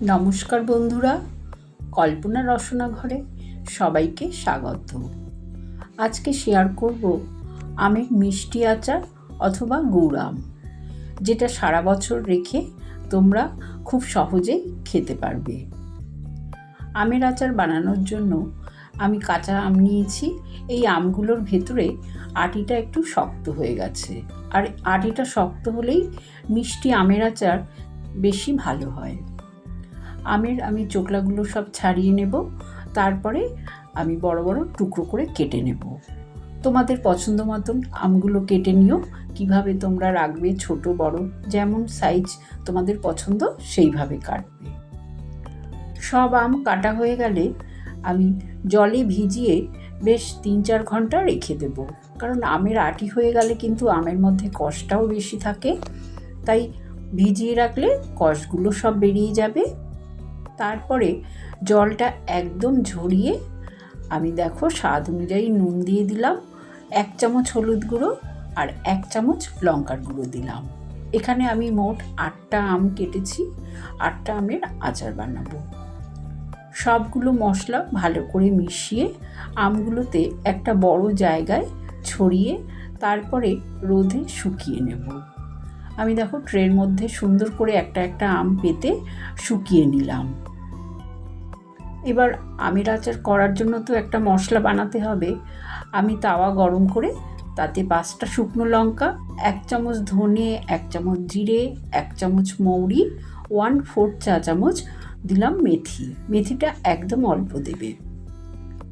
নমস্কার বন্ধুরা, কল্পনা রসনা ঘরে সবাইকে স্বাগত। আজকে শেয়ার করব আমের মিষ্টি আচার অথবা গুড় আম, যেটা সারা বছর রেখে তোমরা খুব সহজেই খেতে পারবে। আমের আচার বানানোর জন্য আমি কাঁচা আম নিয়েছি। এই আমগুলোর ভেতরে আটিটা একটু শক্ত হয়ে গেছে, আর আটিটা শক্ত হলেই মিষ্টি আমের আচার বেশি ভালো হয়। আমি চোকলাগুলো সব ছাড়িয়ে নেব, তারপরে আমি বড় বড় টুকরো করে কেটে নেব। তোমাদের পছন্দ মতন আমগুলো কেটে নিও। কিভাবে তোমরা রাখবে, ছোট বড় যেমন সাইজ তোমাদের পছন্দ সেইভাবে কাটবে। সব আম কাটা হয়ে গেলে আমি জলে ভিজিয়ে বেশ 3-4 ঘন্টা রেখে দেব, কারণ আমের আটি হয়ে গেলে কিন্তু আমের মধ্যে কষটাও বেশি থাকে, তাই ভিজিয়ে রাখলে কষগুলো সব বেরিয়ে যাবে। তারপরে জলটা একদম ঝরিয়ে আমি দেখো স্বাদ অনুযায়ী নুন দিয়ে দিলাম, 1 চামচ হলুদ গুঁড়ো আর 1 চামচ লঙ্কার গুঁড়ো দিলাম। এখানে আমি মোট 8টা আম কেটেছি, 8টা আমের আচার বানাবো। সবগুলো মশলা ভালো করে মিশিয়ে আমগুলোতে একটা বড় জায়গায় ছড়িয়ে তারপরে রোদে শুকিয়ে নেব। আমি দেখো ট্রের মধ্যে সুন্দর করে একটা একটা আম পেতে শুকিয়ে নিলাম। এবার আমের আচার করার জন্য তো একটা মশলা বানাতে হবে। আমি তাওয়া গরম করে তাতে 5টা শুকনো লঙ্কা, 1 চামচ ধনে, 1 চামচ জিরে, 1 চামচ মৌরি, 1/4 চা চামচ দিলাম মেথি। মেথিটা একদম অল্প দেবে।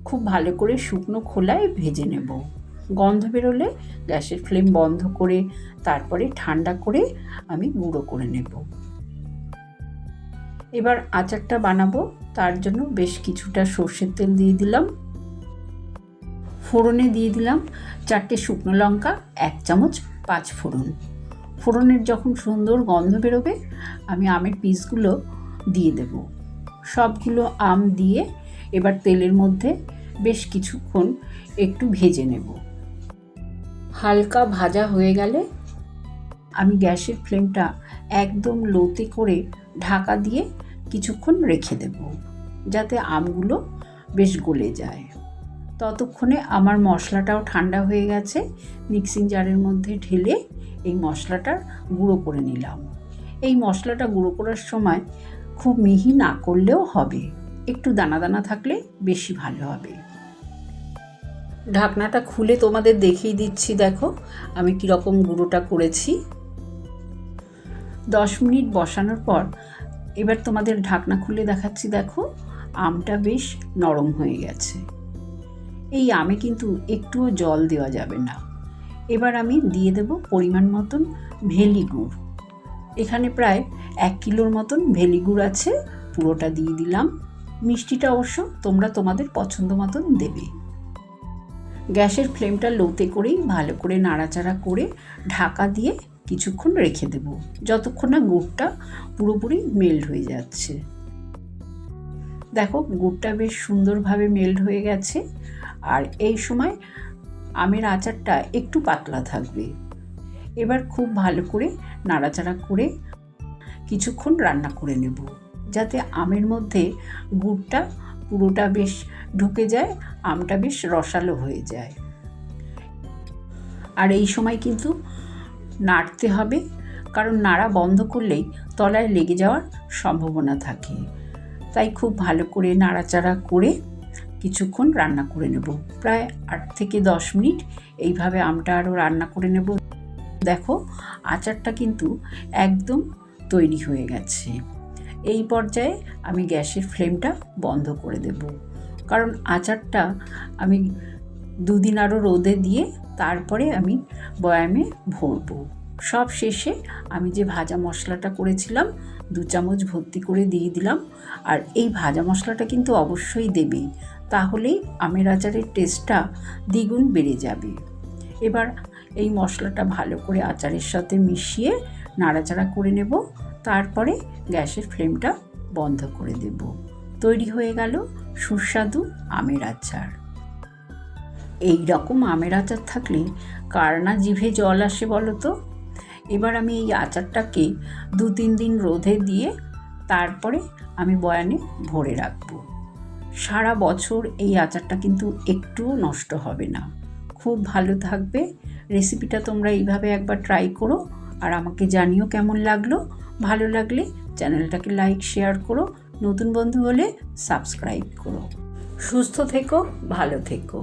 খুব ভালো করে শুকনো খোলায় ভেজে নেব। গন্ধ বেরোলে গ্যাসের ফ্লেম বন্ধ করে তারপরে ঠান্ডা করে আমি গুঁড়ো করে নেব। এবার আচারটা বানাবো, তার জন্য বেশ কিছুটা সর্ষের তেল দিয়ে দিলাম। ফোড়নে দিয়ে দিলাম 4টে শুকনো লঙ্কা, 1 চামচ 5 ফোড়ন। ফোড়নের যখন সুন্দর গন্ধ বেরোবে আমি আমের পিসগুলো দিয়ে দেব। সবগুলো আম দিয়ে এবার তেলের মধ্যে বেশ কিছুক্ষণ একটু ভেজে নেব। হালকা ভাজা হয়ে গেলে আমি গ্যাসের ফ্লেমটা একদম লোতে করে ঢাকা দিয়ে কিছুক্ষণ রেখে দেব, যাতে আমগুলো বেশ গলে যায়। ততক্ষণে আমার মশলাটাও ঠান্ডা হয়ে গেছে। মিক্সিং জারের মধ্যে ঢেলে এই মশলাটার গুঁড়ো করে নিলাম। এই মশলাটা গুঁড়ো করার সময় খুব মিহি না করলেও হবে, একটু দানা দানা থাকলে বেশি ভালো হবে। ঢাকনাটা খুলে তোমাদের দেখিয়ে দিচ্ছি, দেখো আমি কীরকম গুঁড়োটা করেছি। 10 মিনিট বসানোর পর এবার তোমাদের ঢাকনা খুলে দেখাচ্ছি। দেখো আমটা বেশ নরম হয়ে গেছে। এই আমে কিন্তু একটুও জল দেওয়া যাবে না। এবার আমি দিয়ে দেব পরিমাণ মতন ভেলি গুড়। এখানে প্রায় 1 কিলোর মতন ভেলি গুড় আছে, পুরোটা দিয়ে দিলাম। মিষ্টিটা অবশ্য তোমরা তোমাদের পছন্দ মতন দেবে। গ্যাসের ফ্লেমটা লোতে করেই ভালো করে নাড়াচাড়া করে ঢাকা দিয়ে কিছুক্ষণ রেখে দেব, যতক্ষণ না গুড়টা পুরোপুরি মেল্ট হয়ে যাচ্ছে। দেখো গুড়টা বেশ সুন্দরভাবে মেল্ট হয়ে গেছে, আর এই সময় আমের আচারটা একটু পাতলা থাকবে। এবার খুব ভালো করে নাড়াচাড়া করে কিছুক্ষণ রান্না করে নেব, যাতে আমের মধ্যে গুড়টা পুরোটা বেশ ঢুকে যায়, আমটা বেশ রসালো হয়ে যায়। আর এই সময় কিন্তু নাড়তে হবে, কারণ নাড়া বন্ধ করলেই তলায় লেগে যাওয়ার সম্ভাবনা থাকে। তাই খুব ভালো করে নাড়াচাড়া করে কিছুক্ষণ রান্না করে নেব, প্রায় 8 থেকে 10 মিনিট এইভাবে আমটা আরও রান্না করে নেব। দেখো আচারটা কিন্তু একদম তৈরি হয়ে গেছে। এই পর্যায়ে আমি গ্যাসের ফ্লেমটা বন্ধ করে দেব, কারণ আচারটা আমি 2 দিন আরও রোদে দিয়ে তারপরে আমি বয়ামে ভরবো। সব শেষে আমি যে ভাজা মশলাটা করেছিলাম 2 চামচ ভর্তি করে দিয়ে দিলাম। আর এই ভাজা মশলাটা কিন্তু অবশ্যই দেবে, তাহলেই আমের আচারের টেস্টটা দ্বিগুণ বেড়ে যাবে। এবার এই মশলাটা ভালো করে আচারের সাথে মিশিয়ে নাড়াচাড়া করে নেব, তারপরে গ্যাসের ফ্লেমটা বন্ধ করে দেব। তৈরি হয়ে গেল সুস্বাদু আমের আচার। এই রকম আমের আচার থাকলে কার না জিভে জল আসে বলো তো। এবার আমি এই আচারটাকে 2-3 দিন রোদে দিয়ে তারপরে আমি বয়ানে ভরে রাখবো। সারা বছর এই আচারটা কিন্তু একটুও নষ্ট হবে না, খুব ভালো থাকবে। রেসিপিটা তোমরা এইভাবে একবার ট্রাই করো আর আমাকে জানিও কেমন লাগলো। ভালো লাগলে চ্যানেলটাকে লাইক শেয়ার করো, নতুন বন্ধু হলে সাবস্ক্রাইব করো। সুস্থ থেকো, ভালো থেকো।